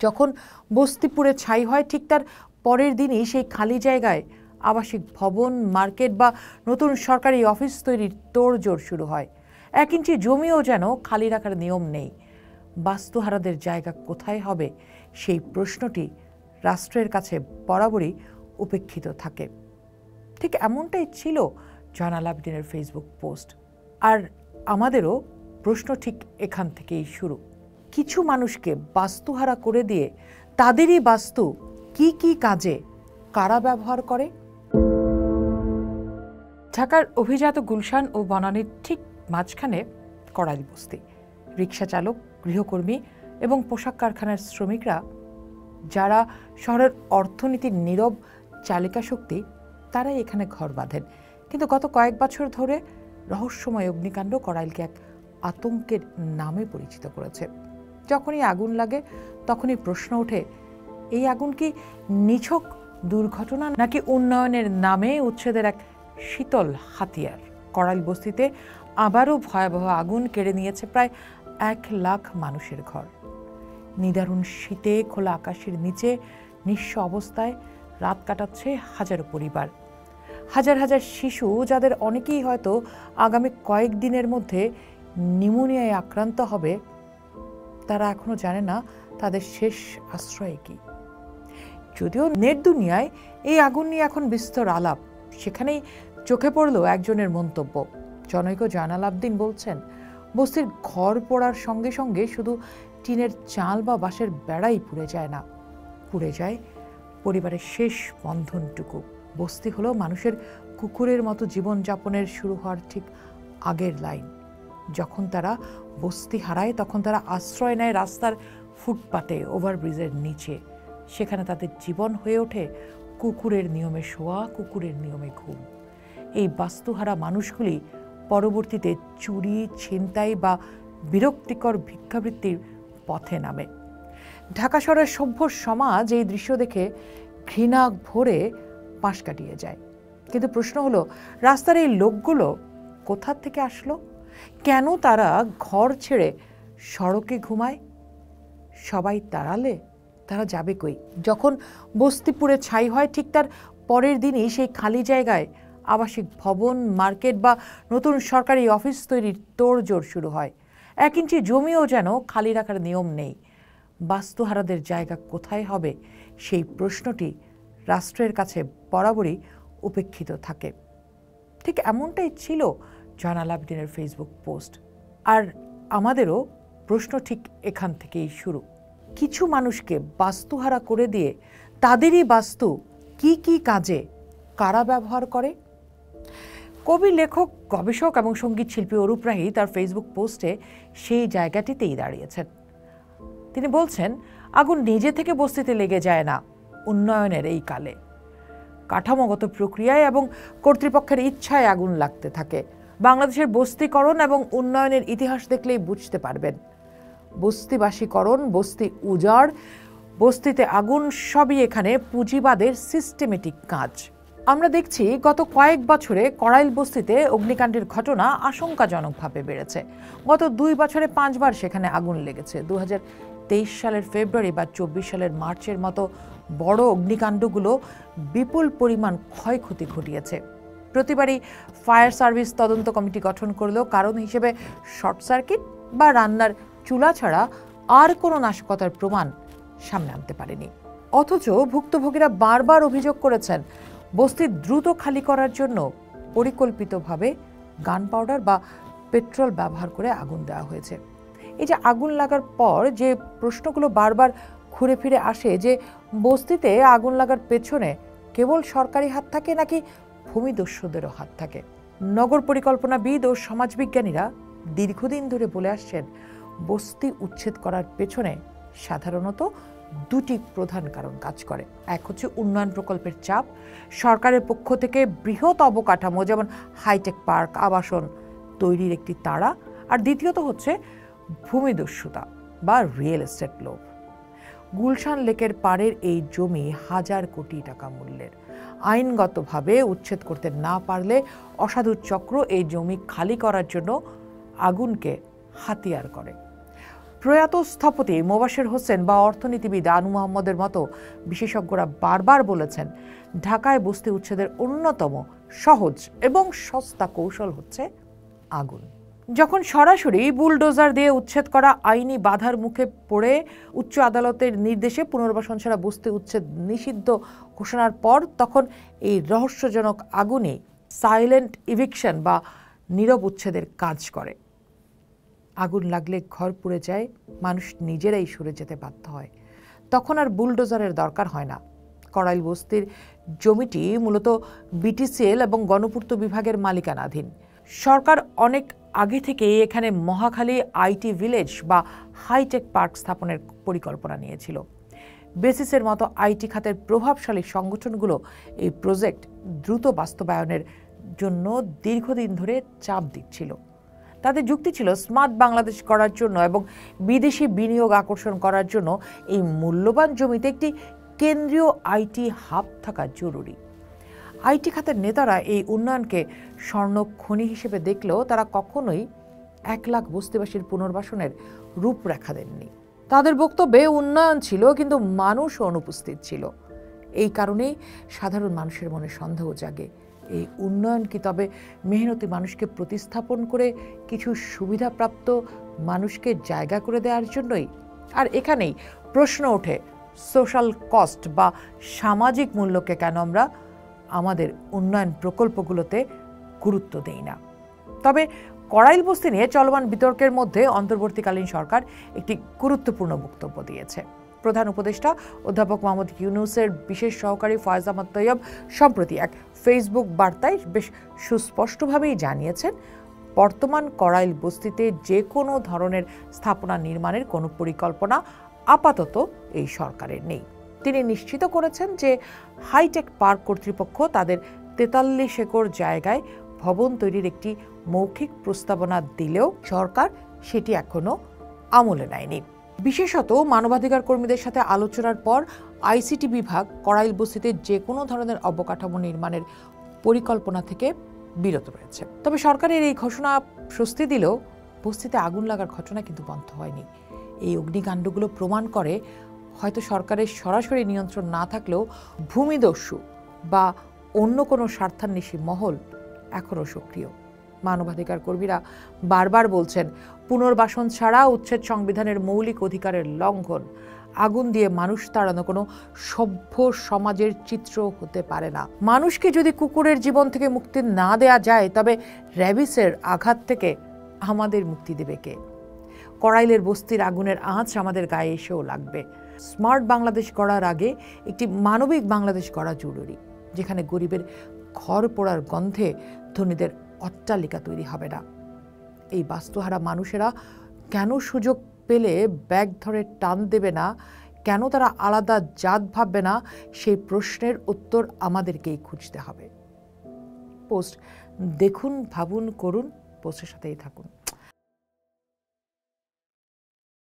যখন বস্তিপুরে ছাই হয় ঠিক তার পরের দিনই সেই খালি জায়গায় আবাসিক ভবন, মার্কেট বা নতুন সরকারি অফিস তৈরির তোড়জোড় শুরু হয়। 1 ইঞ্চি জমিও যেন খালি রাখার নিয়ম নেই। বাস্তুহারাদের জায়গা কোথায় হবে সেই প্রশ্নটি রাষ্ট্রের কাছে বরাবরই উপেক্ষিত থাকে। ঠিক এমনটাই ছিল জয়নাল আবেদিনের ফেসবুক পোস্ট। আর আমাদেরও প্রশ্ন ঠিক এখান থেকেই শুরু। কিছু মানুষকে বাস্তুহারা করে দিয়ে তাদেরই বাস্তু কি কি কাজে কারা ব্যবহার করে? ঢাকার অভিজাত গুলশান ও বনানীর ঠিক মাঝখানে কড়াইল বস্তি। রিকশা চালক, গৃহকর্মী এবং পোশাক কারখানার শ্রমিকরা, যারা শহরের অর্থনীতির নীরব চালিকা শক্তি, তারাই এখানে ঘর বাঁধেন। কিন্তু গত কয়েক বছর ধরে রহস্যময় অগ্নিকাণ্ড কড়াইলকে এক আতঙ্কের নামে পরিচিত করেছে। যখনই আগুন লাগে তখনই প্রশ্ন ওঠে, এই আগুন কি নিছক দুর্ঘটনা নাকি উন্নয়নের নামে উচ্ছেদের এক শীতল হাতিয়ার? কড়াইল বস্তিতে আবারও ভয়াবহ আগুন কেড়ে নিয়েছে প্রায় 1 লাখ মানুষের ঘর। নিদারুণ শীতে খোলা আকাশের নিচে নিঃস্ব অবস্থায় রাত কাটাচ্ছে হাজারো পরিবার। হাজার হাজার শিশু, যাদের অনেকেই হয়তো আগামী কয়েকদিনের মধ্যে নিউমোনিয়ায় আক্রান্ত হবে, তারা এখনো জানে না তাদের শেষ আশ্রয় কি। যদিও নেট দুনিয়ায় এই আগুন নিয়ে এখন বিস্তর আলাপ, সেখানেই চোখে পড়ল একজনের মন্তব্য। জনৈক জয়নাল আবেদিন বলছেন, বস্তির ঘর পোড়ার সঙ্গে সঙ্গে শুধু টিনের চাল বা বাঁশের বেড়াই পুড়ে যায় না, পুড়ে যায় পরিবারের শেষ বন্ধনটুকু। বস্তি হলো মানুষের কুকুরের মতো জীবনযাপনের শুরু হওয়ার ঠিক আগের লাইন। যখন তারা বস্তি হারায় তখন তারা আশ্রয় নেয় রাস্তার ফুটপাতে, ওভারব্রিজের নিচে। সেখানে তাদের জীবন হয়ে ওঠে কুকুরের নিয়মে শোয়া, কুকুরের নিয়মে ঘুম। এই বাস্তুহারা মানুষগুলি পরবর্তীতে চুরি, ছিনতাই বা বিরক্তিকর ভিক্ষাবৃত্তির পথে নামে। ঢাকা শহরের সভ্য সমাজ এই দৃশ্য দেখে ঘৃণা ভরে পাশ কাটিয়ে যায়। কিন্তু প্রশ্ন হলো, রাস্তার এই লোকগুলো কোথা থেকে আসলো? কেন তারা ঘর ছেড়ে সড়কে ঘুমায়? সবাই তাড়ালে তারা যাবে কই? যখন বস্তিপুরে ছাই হয় ঠিক তার পরের দিনই সেই খালি জায়গায় আবাসিক ভবন, মার্কেট বা নতুন সরকারি অফিস তৈরির তোড়জোড় শুরু হয়। 1 ইঞ্চি জমিও যেন খালি রাখার নিয়ম নেই। বাস্তুহারাদের জায়গা কোথায় হবে সেই প্রশ্নটি রাষ্ট্রের কাছে বরাবরই উপেক্ষিত থাকে। ঠিক এমনটাই ছিল জয়নাল আবেদিনের ফেসবুক পোস্ট। আর আমাদেরও প্রশ্ন ঠিক এখান থেকেই শুরু। কিছু মানুষকে বাস্তুহারা করে দিয়ে তাদেরই বাস্তু কি কি কাজে কারা ব্যবহার করে? কবি, লেখক, গবেষক এবং সঙ্গীত শিল্পী অরূপ রাহি তার ফেসবুক পোস্টে সেই জায়গাটিতেই দাঁড়িয়েছেন। তিনি বলছেন, আগুন নিজে থেকে বস্তিতে লেগে যায় না উন্নয়নের এই কালে। কাঠামোগত প্রক্রিয়ায় এবং কর্তৃপক্ষের ইচ্ছায় আগুন লাগতে থাকে। বাংলাদেশের বস্তিকরণ এবং উন্নয়নের ইতিহাস দেখলেই বুঝতে পারবেন। বস্তিবাসীকরণ, বস্তি উজাড়, বস্তিতে আগুন, সবই এখানে পুঁজিবাদের সিস্টেমেটিক কাজ। আমরা দেখছি গত কয়েক বছরে কড়াইল বস্তিতে অগ্নিকাণ্ডের ঘটনা আশঙ্কাজনকভাবে বেড়েছে। গত 2 বছরে 5 বার সেখানে আগুন লেগেছে। 2023 সালের ফেব্রুয়ারি বা 24 সালের মার্চের মতো বড় অগ্নিকাণ্ডগুলো বিপুল পরিমাণ ক্ষয়ক্ষতি ঘটিয়েছে। প্রতিবারই ফায়ার সার্ভিস তদন্ত কমিটি গঠন করলেও কারণ হিসেবে শর্ট সার্কিট বা রান্নার চুলা ছাড়া আর কোনো নাশকতার প্রমাণ সামনে আনতে পারেনি। অথচ ভুক্তভোগীরা বারবার অভিযোগ করেছেন, বস্তি দ্রুত খালি করার জন্য পরিকল্পিতভাবে গান পাউডার বা পেট্রোল ব্যবহার করে আগুন দেওয়া হয়েছে। এই যে আগুন লাগার পর যে প্রশ্নগুলো বারবার ঘুরে ফিরে আসে, যে বস্তিতে আগুন লাগার পেছনে কেবল সরকারি হাত থাকে নাকি ভূমিদস্যুদেরও হাত থাকে? নগর পরিকল্পনাবিদ ও সমাজবিজ্ঞানীরা দীর্ঘদিন ধরে বলে আসছেন, বস্তি উচ্ছেদ করার পেছনে সাধারণত 2টি প্রধান কারণ কাজ করে। এক হচ্ছে উন্নয়ন প্রকল্পের চাপ, সরকারের পক্ষ থেকে বৃহৎ অবকাঠামো যেমন হাইটেক পার্ক, আবাসন তৈরির একটি তাড়া, আর দ্বিতীয়ত হচ্ছে ভূমিদস্যুতা বা রিয়েল এস্টেট লোভ। গুলশান লেকের পাড়ের এই জমি হাজার কোটি টাকা মূল্যের। আইনগতভাবে উচ্ছেদ করতে না পারলে অসাধু চক্র এই জমি খালি করার জন্য আগুনকে হাতিয়ার করে। প্রয়াত স্থপতি মোবাশ্বের হোসেন বা অর্থনীতিবিদ আনু মোহাম্মদের মতো বিশেষজ্ঞরা বারবার বলেছেন, ঢাকায় বস্তি উচ্ছেদের অন্যতম সহজ এবং সস্তা কৌশল হচ্ছে আগুন। যখন সরাসরি বুলডোজার দিয়ে উচ্ছেদ করা আইনি বাধার মুখে পড়ে উচ্চ আদালতের নির্দেশে পুনর্বাসন ছাড়া বস্তি উচ্ছেদ নিষিদ্ধ ঘোষণার পর তখন এই রহস্যজনক আগুনে সাইলেন্ট ইভিকশন বা নীরব উচ্ছেদের কাজ করে। আগুন লাগলে ঘর পুড়ে যায়, মানুষ নিজেরাই সরে যেতে বাধ্য হয়। তখন আর বুলডোজারের দরকার হয় না। কড়াইল বস্তির জমিটি মূলত বিটিসিএল এবং গণপূর্ত বিভাগের মালিকানাধীন। সরকার অনেক আগে থেকে এখানে মহাখালী আইটি ভিলেজ বা হাইটেক পার্ক স্থাপনের পরিকল্পনা নিয়েছিল। বেসিসের মতো আইটি খাতের প্রভাবশালী সংগঠনগুলো এই প্রজেক্ট দ্রুত বাস্তবায়নের জন্য দীর্ঘদিন ধরে চাপ দিচ্ছিল। তাদের যুক্তি ছিল স্মার্ট বাংলাদেশ করার জন্য এবং বিদেশি বিনিয়োগ আকর্ষণ করার জন্য এই মূল্যবান জমিতে একটি কেন্দ্রীয় আইটি হাব থাকা জরুরি। আইটি খাতের নেতারা এই উন্নয়নকে স্বর্ণ খনি হিসেবে দেখলেও তারা কখনোই 1 লাখ বস্তিবাসীর পুনর্বাসনের রূপরেখা দেননি। তাদের বক্তব্যে উন্নয়ন ছিল, কিন্তু মানুষ অনুপস্থিত ছিল। এই কারণেই সাধারণ মানুষের মনে সন্দেহ জাগে, এই উন্নয়ন কি তবে মেহনতি মানুষকে প্রতিস্থাপন করে কিছু সুবিধাপ্রাপ্ত মানুষকে জায়গা করে দেওয়ার জন্যই? আর এখানেই প্রশ্ন ওঠে, সোশ্যাল কস্ট বা সামাজিক মূল্যকে কেন আমরা আমাদের উন্নয়ন প্রকল্পগুলোতে গুরুত্ব দেই না? তবে কড়াইল বস্তি নিয়ে চলমান বিতর্কের মধ্যে অন্তর্বর্তীকালীন সরকার একটি গুরুত্বপূর্ণ বক্তব্য দিয়েছে। প্রধান উপদেষ্টা অধ্যাপক মোহাম্মদ ইউনূসের বিশেষ সহকারী ফয়েজ আহমদ তৈয়ব সম্প্রতি এক ফেসবুক বার্তায় বেশ সুস্পষ্টভাবেই জানিয়েছেন, বর্তমান কড়াইল বস্তিতে যে কোনো ধরনের স্থাপনা নির্মাণের কোনো পরিকল্পনা আপাতত এই সরকারের নেই। তিনি নিশ্চিত করেছেন যে হাইটেক পার্ক কর্তৃপক্ষ তাদের 43 একর জায়গায় ভবন তৈরির একটি মৌখিক প্রস্তাবনা দিলেও সরকার সেটি এখনো আমলে নেয়নি। বিশেষত মানবাধিকার কর্মীদের সাথে আলোচনার পর আইসিটি বিভাগ কড়াইল বস্তিতে যে কোনো ধরনের অবকাঠামো নির্মাণের পরিকল্পনা থেকে বিরত রয়েছে। তবে সরকারের এই ঘোষণা স্বস্তি দিলেও বস্তিতে আগুন লাগার ঘটনা কিন্তু বন্ধ হয়নি। এই অগ্নিকাণ্ডগুলো প্রমাণ করে, হয়তো সরকারের সরাসরি নিয়ন্ত্রণ না থাকলেও ভূমিদস্যু বা অন্য কোনো স্বার্থান্বেষী মহল এখনও সক্রিয়। মানবাধিকার কর্মীরা বারবার বলছেন, পুনর্বাসন ছাড়া উচ্ছেদ সংবিধানের মৌলিক অধিকারের লঙ্ঘন। আগুন দিয়ে মানুষ তাড়ানো কোনো সভ্য সমাজের চিত্র হতে পারে না। মানুষকে যদি কুকুরের জীবন থেকে মুক্তি না দেয়া যায়, তবে র্যাবিসের আঘাত থেকে আমাদের মুক্তি দেবে কে? কড়াইলের বস্তির আগুনের আঁচ আমাদের গায়ে এসেও লাগবে। স্মার্ট বাংলাদেশ গড়ার আগে একটি মানবিক বাংলাদেশ গড়া জরুরি, যেখানে গরিবের ঘর পোড়ার গন্ধে ধনীদের অট্টালিকা তৈরি হবে না। এই বাস্তুহারা মানুষেরা কেন সুযোগ পেলে ব্যাগ ধরে টান দেবে না, কেন তারা আলাদা জাত ভাববে না, সেই প্রশ্নের উত্তর আমাদেরকেই খুঁজতে হবে। পোস্ট দেখুন, ভাবুন, করুন। পোস্টের সাথেই থাকুন।